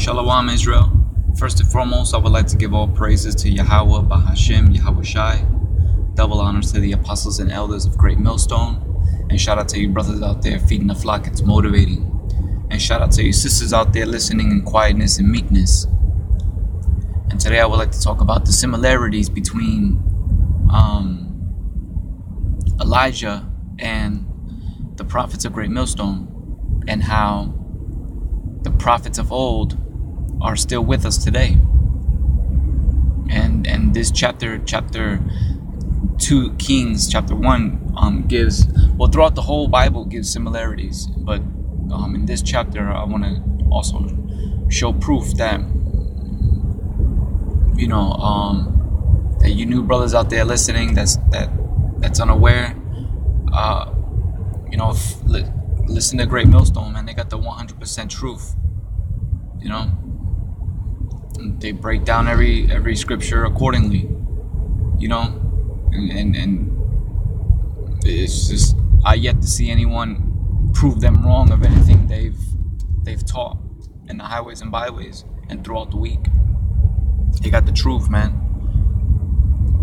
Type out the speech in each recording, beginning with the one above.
Shalom Israel. First and foremost, I would like to give all praises to Yahweh, Bahashem, Yahweh Shai. Double honors to the apostles and elders of Great Millstone. And shout out to you brothers out there feeding the flock. It's motivating. And shout out to you sisters out there listening in quietness and meekness. And today I would like to talk about the similarities between Elijah and the prophets of Great Millstone, and how the prophets of old are still with us today. And this chapter 2 Kings, chapter 1, gives, well, throughout the whole Bible gives similarities, but in this chapter I want to also show proof that that you new brothers out there listening that's unaware, listen to Great Millstone, man. They got the 100% truth. They break down every scripture accordingly. And it's just, I yet to see anyone prove them wrong of anything they've taught in the highways and byways and throughout the week. They got the truth, man.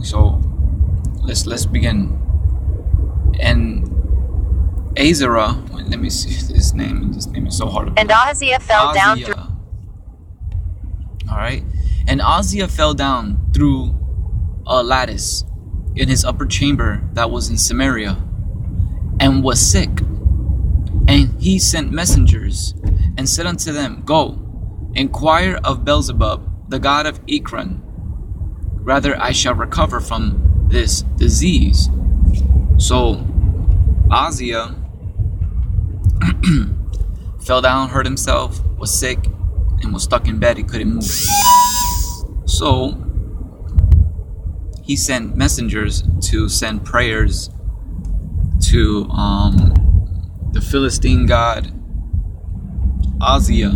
So let's begin. And Azara, let me see his name. This name is so hard to pronounce. And Ahaziah fell down through. All right. And Ahaziah fell down through a lattice in his upper chamber that was in Samaria, and was sick. And he sent messengers and said unto them, Go, inquire of Beelzebub, the god of Ekron, rather I shall recover from this disease. So Ahaziah fell down, hurt himself, was sick, and was stuck in bed. He couldn't move. So he sent messengers to send prayers to the Philistine god Ahaziah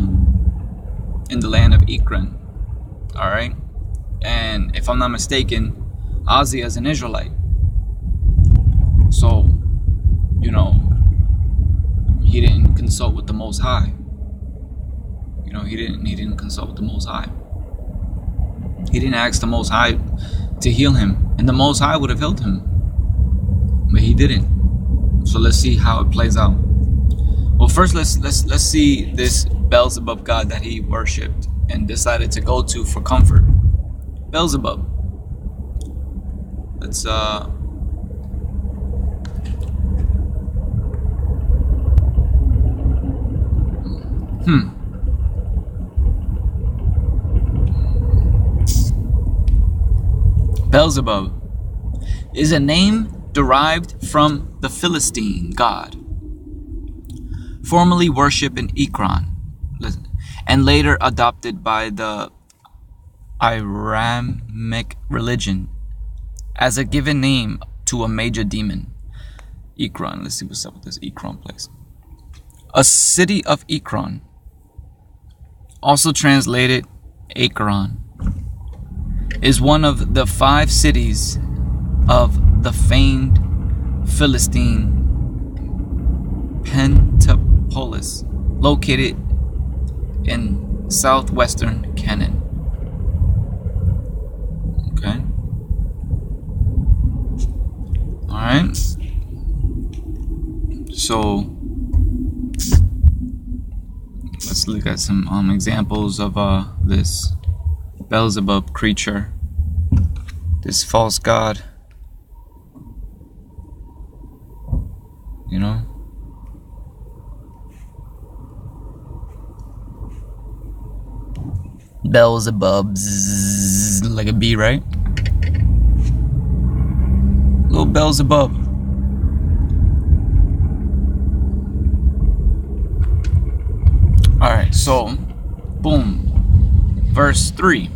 in the land of Ekron. All right, and if I'm not mistaken, Ahaziah is an Israelite. So he didn't consult with the Most High. He didn't consult with the Most High. He didn't ask the Most High to heal him, and the Most High would have healed him, but he didn't. So let's see how it plays out. Well, first let's see this Beelzebub god that he worshipped and decided to go to for comfort. Beelzebub. Let's Beelzebub is a name derived from the Philistine god, formerly worshipped in Ekron, and later adopted by the Aramaic religion as a given name to a major demon. Ekron, let's see what's up with this Ekron place. A city of Ekron, also translated Akron, is one of the 5 cities of the famed Philistine Pentapolis, located in southwestern Canaan. Okay. All right. So let's look at some examples of this Beelzebub creature, this false god. Beelzebub, like a bee, right? Little Beelzebub. Alright, so boom. Verse 3.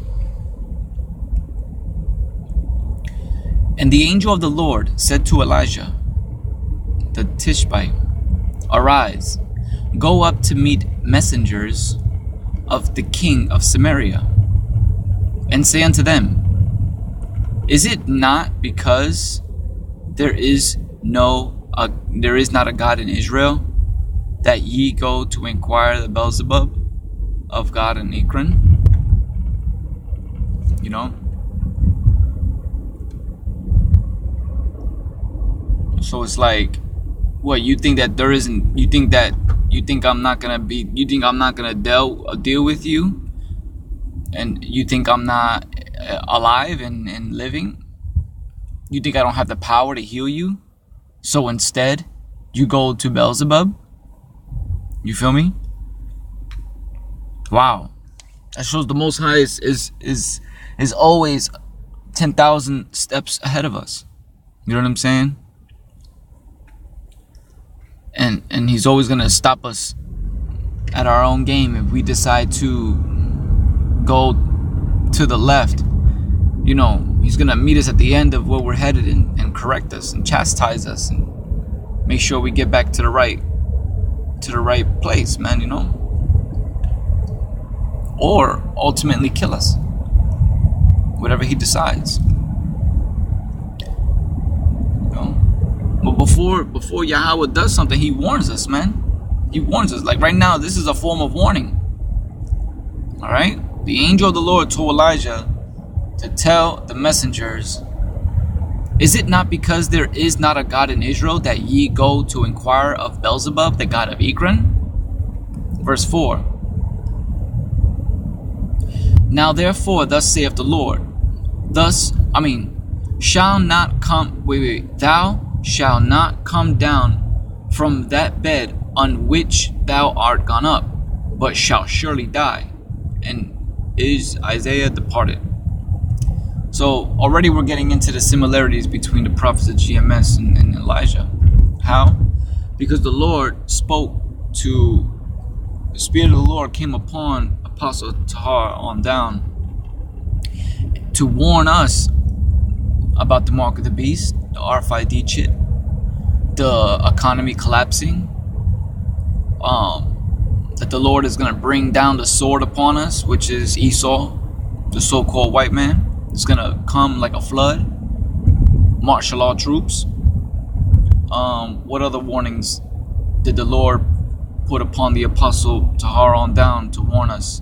And the angel of the Lord said to Elijah the Tishbite, Arise, go up to meet messengers of the king of Samaria, and say unto them, Is it not because there is not a God in Israel, that ye go to inquire the Beelzebub, of God and Ikran. You know? So it's like, what, you think that there isn't, you think I'm not gonna deal with you, and you think I'm not alive and living? You think I don't have the power to heal you? So instead, you go to Beelzebub? You feel me? Wow. That shows the Most High is always 10,000 steps ahead of us. You know what I'm saying? And he's always gonna stop us at our own game if we decide to go to the left. You know, he's gonna meet us at the end of where we're headed and correct us and chastise us and make sure we get back to the right place, man, you know? Or ultimately kill us. Whatever he decides. You know? But before Yahweh does something, he warns us, man. He warns us. Like right now, this is a form of warning. Alright? The angel of the Lord told Elijah to tell the messengers, is it not because there is not a God in Israel that ye go to inquire of Beelzebub, the god of Ekron? Verse 4. Now therefore, thus saith the Lord, thou shalt not come down from that bed on which thou art gone up, but shalt surely die. And is Isaiah departed? So already we're getting into the similarities between the prophets of GMS and Elijah. How? Because the Lord spoke to, the Spirit of the Lord came upon Apostle Tahar on down to warn us about the mark of the beast, the RFID chip, the economy collapsing, that the Lord is going to bring down the sword upon us, which is Esau, the so-called white man. It's going to come like a flood, martial law troops. What other warnings did the Lord put upon the Apostle Tahar on down to warn us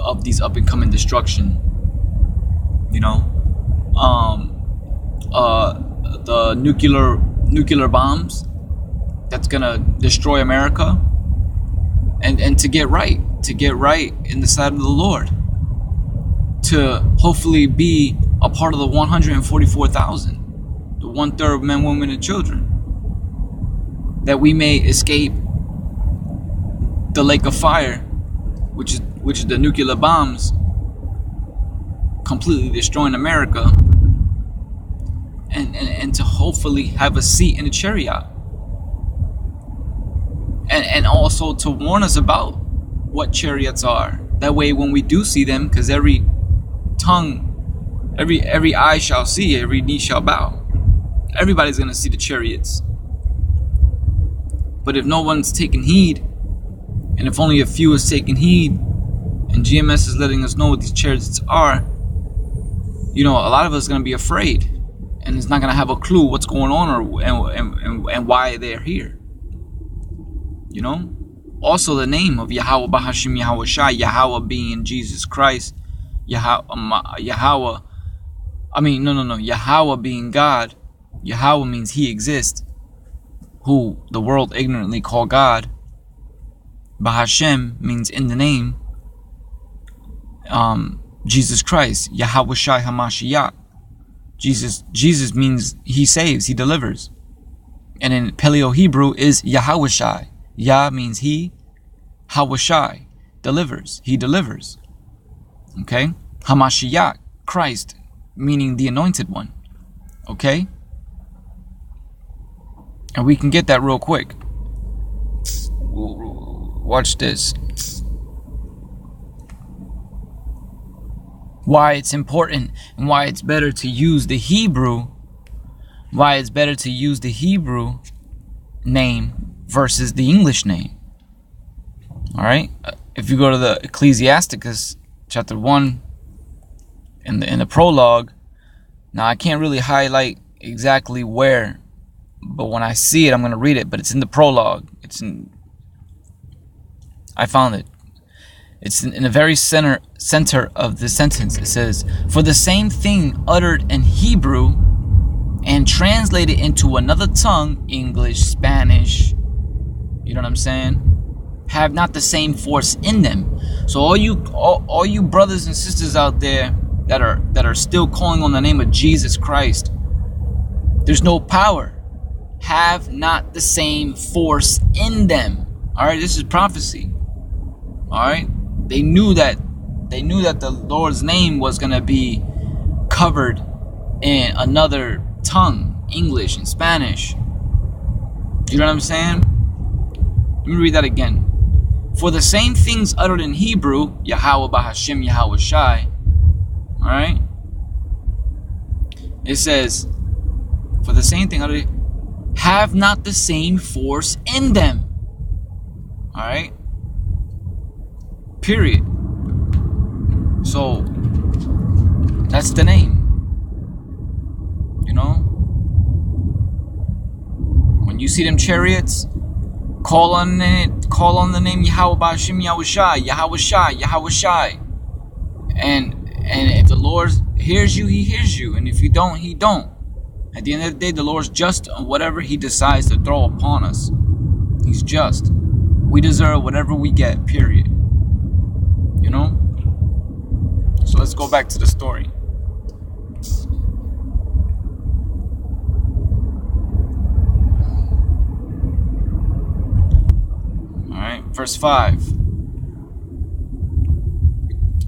of these up and coming destruction? You know, the nuclear bombs that's gonna destroy America, and to get right in the sight of the Lord, to hopefully be a part of the 144,000, the 1/3 of men, women, and children, that we may escape the lake of fire, which is the nuclear bombs completely destroying America, and to hopefully have a seat in the chariot, and also to warn us about what chariots are. That way, when we do see them, because every eye shall see, every knee shall bow. Everybody's gonna see the chariots. But if no one's taking heed, and if only a few is taking heed, and GMS is letting us know what these chariots are, you know, a lot of us is gonna be afraid, and it's not gonna have a clue what's going on and why they're here. You know. Also, the name of Yahweh Bahashim Yahweh Shai, Yahweh being Jesus Christ, Yahweh being God. Yahweh means He exists, who the world ignorantly call God. Bahashem means in the name. Jesus Christ, Yahweh Shai Hamashiach. Jesus means He saves, He delivers. And in Paleo Hebrew is Yahweh Shai. Yah means He, Hawashai, delivers, He delivers. Okay? Hamashiach, Christ, meaning the anointed one. Okay? And we can get that real quick. Watch this. Why it's important and why it's better to use the Hebrew. Why it's better to use the Hebrew name versus the English name. Alright? If you go to the Ecclesiasticus chapter 1 in the prologue, now I can't really highlight exactly where, but when I see it I'm going to read it, but it's in the prologue. It's in I found it. It's in the very center of the sentence. It says, for the same thing uttered in Hebrew and translated into another tongue, English, Spanish, you know what I'm saying, have not the same force in them. So all you brothers and sisters out there that are still calling on the name of Jesus Christ, there's no power, have not the same force in them. All right, this is prophecy. All right, they knew that the Lord's name was gonna be covered in another tongue, English and Spanish. You know what I'm saying? Let me read that again. For the same things uttered in Hebrew, Yahweh Bahashim Yahweh Shai. All right. It says, for the same thing uttered, have not the same force in them. All right. Period. So that's the name. You know, when you see them chariots, call on the name Yahweh Bashim Yahweh Shai, Yahweh Shai, Yahweh Shai. And if the Lord hears you, he hears you. And if you don't, he don't. At the end of the day, the Lord's just on whatever he decides to throw upon us. He's just. We deserve whatever we get, period. You know? So let's go back to the story. Alright, verse 5.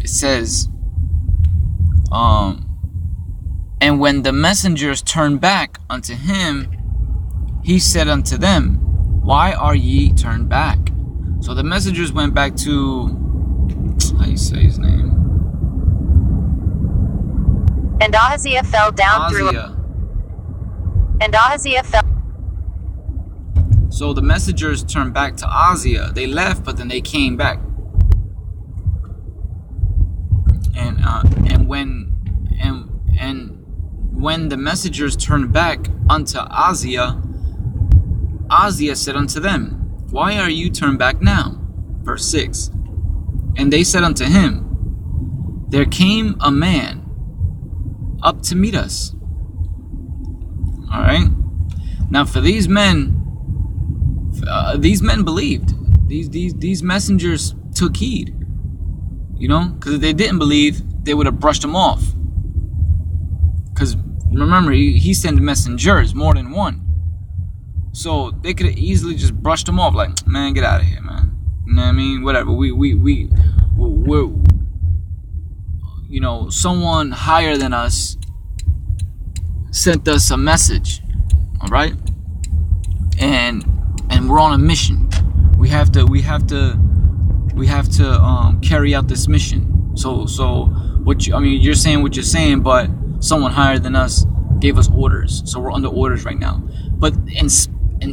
It says, and when the messengers turned back unto him, he said unto them, why are ye turned back? So the messengers went back to, how you say his name? And Ahaziah fell down And Ahaziah fell. So the messengers turned back to Ahaziah. They left, but then they came back. And when the messengers turned back unto Ahaziah, Ahaziah said unto them, why are you turned back now? Verse 6. And they said unto him, there came a man up to meet us. All right. Now, for these men believed. These messengers took heed. You know, because if they didn't believe, they would have brushed them off. Because remember, he sent messengers, more than one. So they could have easily just brushed them off, like, man, get out of here, man. You know what I mean? Whatever. We're you know, someone higher than us sent us a message, all right? And we're on a mission. We have to carry out this mission. So you're saying what you're saying, but someone higher than us gave us orders. So we're under orders right now. But in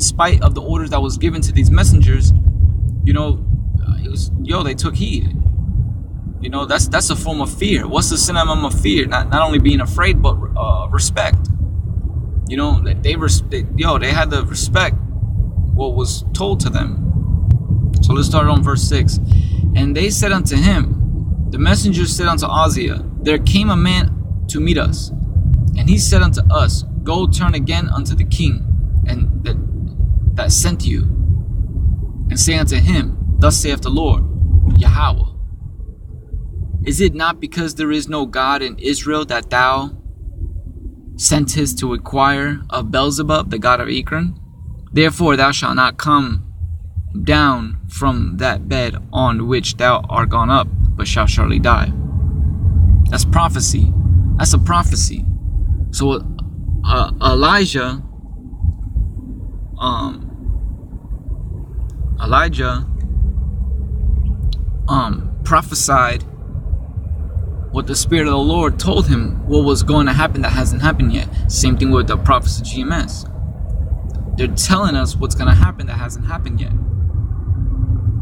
spite of the orders that was given to these messengers, you know, they took heed. You know, that's a form of fear. What's the synonym of fear? Not only being afraid, but respect. You know, they had to respect what was told to them. So let's start on verse 6. And they said unto him, the messengers said unto Ahaziah, there came a man to meet us. And he said unto us, go turn again unto the king, and that sent you, and say unto him, thus saith the Lord, Yahweh, is it not because there is no God in Israel that thou sentest to inquire of Beelzebub, the god of Ekron? Therefore thou shalt not come down from that bed on which thou art gone up, but shalt surely die. That's prophecy. That's a prophecy. So Elijah prophesied what the Spirit of the Lord told him what was going to happen that hasn't happened yet. Same thing with the prophets of GMS. They're telling us what's going to happen that hasn't happened yet.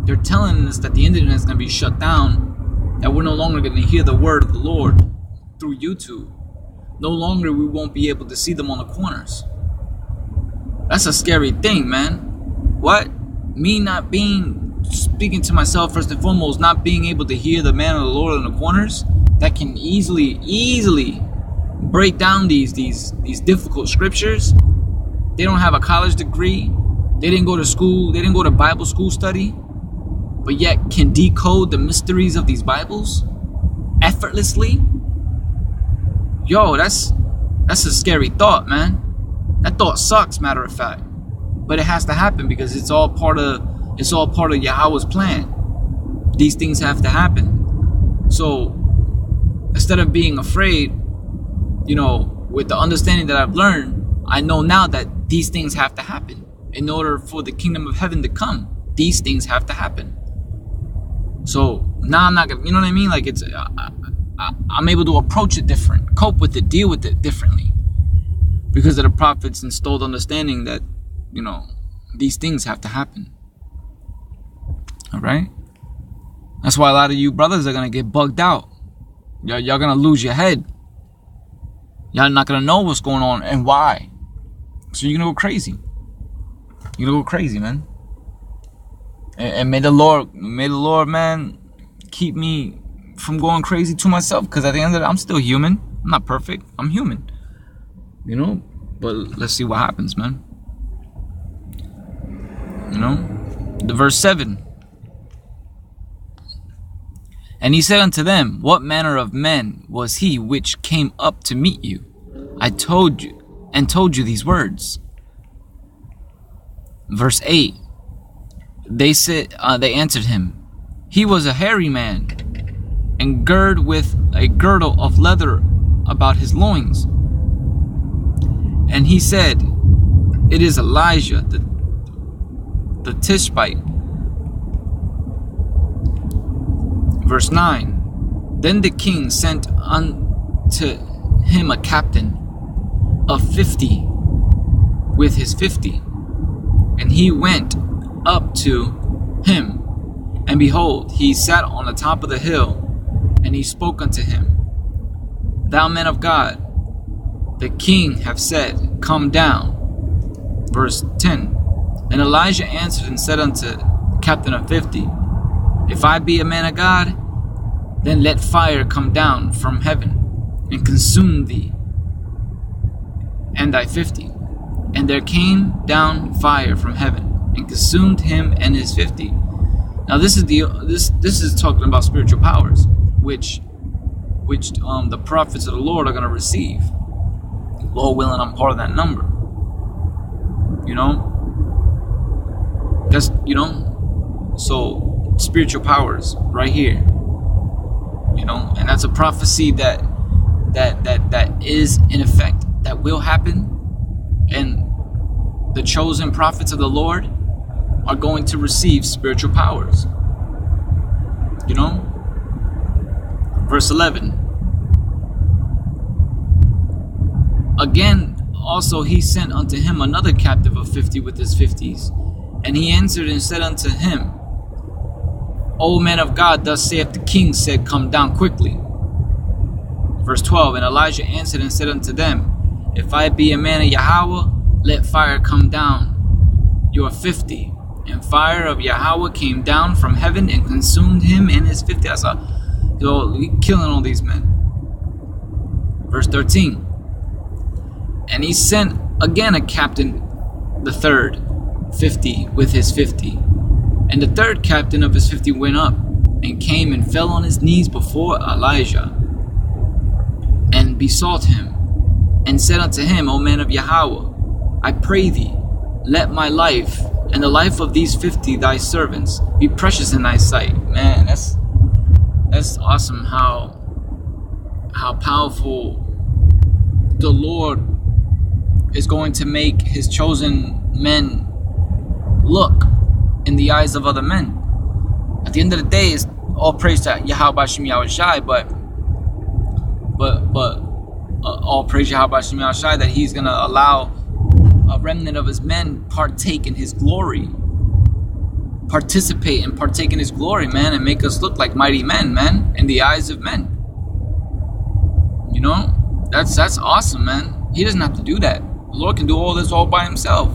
They're telling us that the internet is going to be shut down, that we're no longer going to hear the word of the Lord through YouTube. No longer we won't be able to see them on the corners. That's a scary thing, man. What? Me not being speaking to myself first and foremost, not being able to hear the man of the Lord in the corners that can easily break down these difficult scriptures. They don't have a college degree. They didn't go to school. They didn't go to Bible school study, but yet can decode the mysteries of these Bibles effortlessly. Yo, that's a scary thought, man. That thought sucks, matter of fact. But it has to happen because it's all part of Yahweh's plan. These things have to happen. So instead of being afraid, with the understanding that I've learned, I know now that these things have to happen. In order for the kingdom of heaven to come, these things have to happen. So now I'm not gonna, you know what I mean? Like I'm able to approach it different, cope with it, deal with it differently. Because of the prophets installed understanding that, these things have to happen. All right? That's why a lot of you brothers are going to get bugged out. Y'all going to lose your head. Y'all not going to know what's going on and why. So you're going to go crazy. You're going to go crazy, man. And may the Lord, man, keep me from going crazy to myself. Because at the end of it, I'm still human. I'm not perfect. I'm human. But let's see what happens, man. The verse 7. And he said unto them, what manner of man was he which came up to meet you? I told you these words. Verse 8. They answered him, he was a hairy man, and girded with a girdle of leather about his loins. And he said, it is Elijah, the Tishbite. Verse 9. Then the king sent unto him a captain of 50 with his 50. And he went up to him, and behold, he sat on the top of the hill, and he spoke unto him, thou man of God, the king hath said, come down. Verse 10. And Elijah answered and said unto the captain of 50, if I be a man of God, then let fire come down from heaven and consume thee and thy 50. And there came down fire from heaven and consumed him and his 50. Now this is talking about spiritual powers, which the prophets of the Lord are going to receive. Lord willing, I'm part of that number. That's so spiritual powers right here. And that's a prophecy that is in effect, that will happen. And the chosen prophets of the Lord are going to receive spiritual powers. Verse 11. Again, also he sent unto him another captive of 50 with his 50s. And he answered and said unto him, O man of God, thus saith the king, said, come down quickly. Verse 12. And Elijah answered and said unto them, if I be a man of Yahweh, let fire come down your 50. And fire of Yahweh came down from heaven and consumed him and his 50. That's killing all these men. Verse 13. And he sent again a captain, the third, 50 with his 50. And the third captain of his 50 went up and came and fell on his knees before Elijah and besought him and said unto him, O man of Yahweh, I pray thee, let my life and the life of these 50 thy servants be precious in thy sight. Man, that's awesome how powerful the Lord is going to make his chosen men look in the eyes of other men. At the end of the day, it's all praise to Yahweh B'Shem Yahweh Shai, but all praise Yahweh B'Shem Yahweh Shai that he's going to allow a remnant of his men partake in his glory, participate and partake in his glory, man, and make us look like mighty men, man, in the eyes of men. That's awesome, man. He doesn't have to do that. The Lord can do all this all by himself.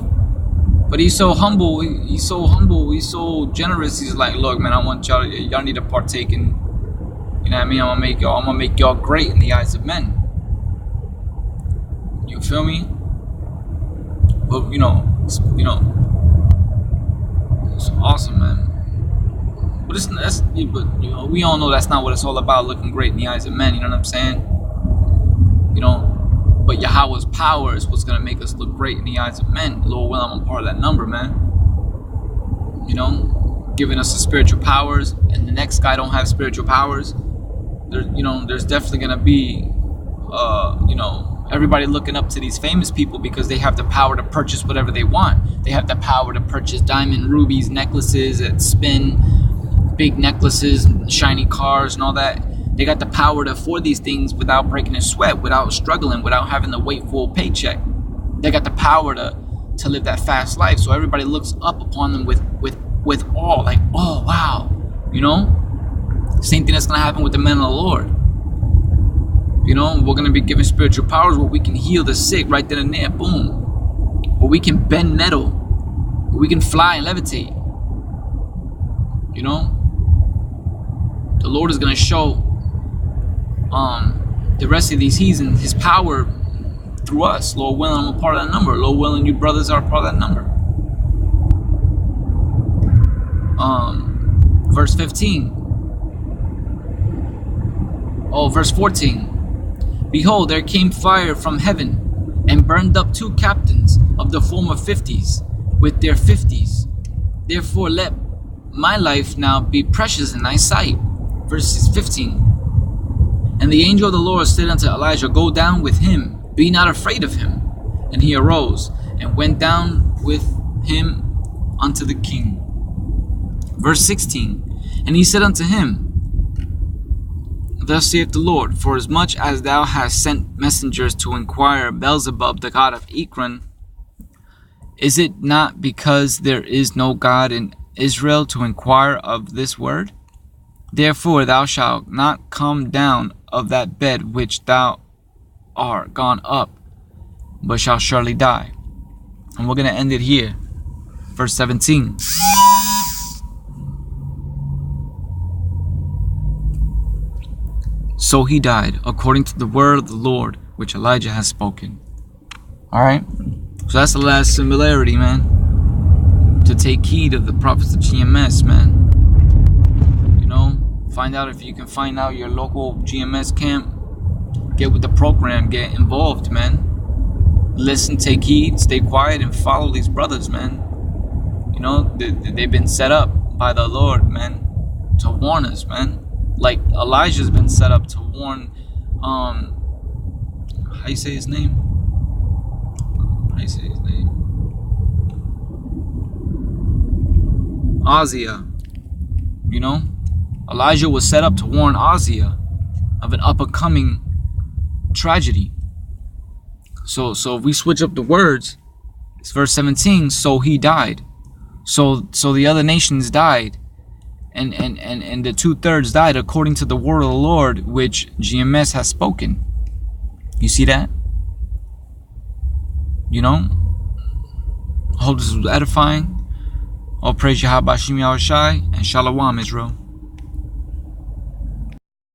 But he's so humble. He's so humble. He's so generous. He's like, look, man, I want y'all. Y'all need to partake in. You know what I mean? I'm gonna make y'all great in the eyes of men. You feel me? But it's awesome, man. But we all know that's not what it's all about. Looking great in the eyes of men. You know what I'm saying? But Yahweh's power is what's gonna make us look great in the eyes of men. Lord willing, I'm a part of that number, man. Giving us the spiritual powers, and the next guy don't have spiritual powers. There's definitely gonna be, everybody looking up to these famous people because they have the power to purchase whatever they want. They have the power to purchase diamond, rubies, necklaces that spin, big necklaces, shiny cars, and all that. They got the power to afford these things without breaking a sweat, without struggling, without having to wait for a paycheck. They got the power to live that fast life. So everybody looks up upon them with awe, like, oh wow, Same thing that's gonna happen with the men of the Lord. We're gonna be given spiritual powers where we can heal the sick right then and there, boom. Where we can bend metal, where we can fly and levitate. The Lord is gonna show the rest of these heathens His power through us. Lord willing, I'm a part of that number. Lord willing, you brothers are a part of that number. Verse 15. Verse 14. Behold, there came fire from heaven, and burned up 2 captains of the former 50s with their 50s. Therefore let my life now be precious in thy sight. Verse 15. And the angel of the Lord said unto Elijah, Go down with him, be not afraid of him. And he arose, and went down with him unto the king. Verse 16. And he said unto him, Thus saith the Lord, Forasmuch as thou hast sent messengers to inquire Beelzebub, the god of Ekron, is it not because there is no God in Israel to inquire of this word? Therefore thou shalt not come down of that bed which thou art gone up, but shalt surely die. And we're going to end it here. Verse 17. So he died, according to the word of the Lord, which Elijah has spoken. Alright? So that's the last similarity, man. To take heed of the prophets of GMS, man. Find out if you can find out your local GMS camp. Get with the program, get involved, man. Listen, take heed, stay quiet, and follow these brothers, man. They've been set up by the Lord, man, to warn us, man. Like Elijah's been set up to warn, how you say his name? Ozia. Elijah was set up to warn Ozia of an up-and-coming tragedy. So if we switch up the words, it's verse 17, so he died. So the other nations died. And the 2/3 died according to the word of the Lord, which GMS has spoken. You see that? I hope this was edifying. All praise Yahweh Bashim Yahushai, and Shalom, Israel.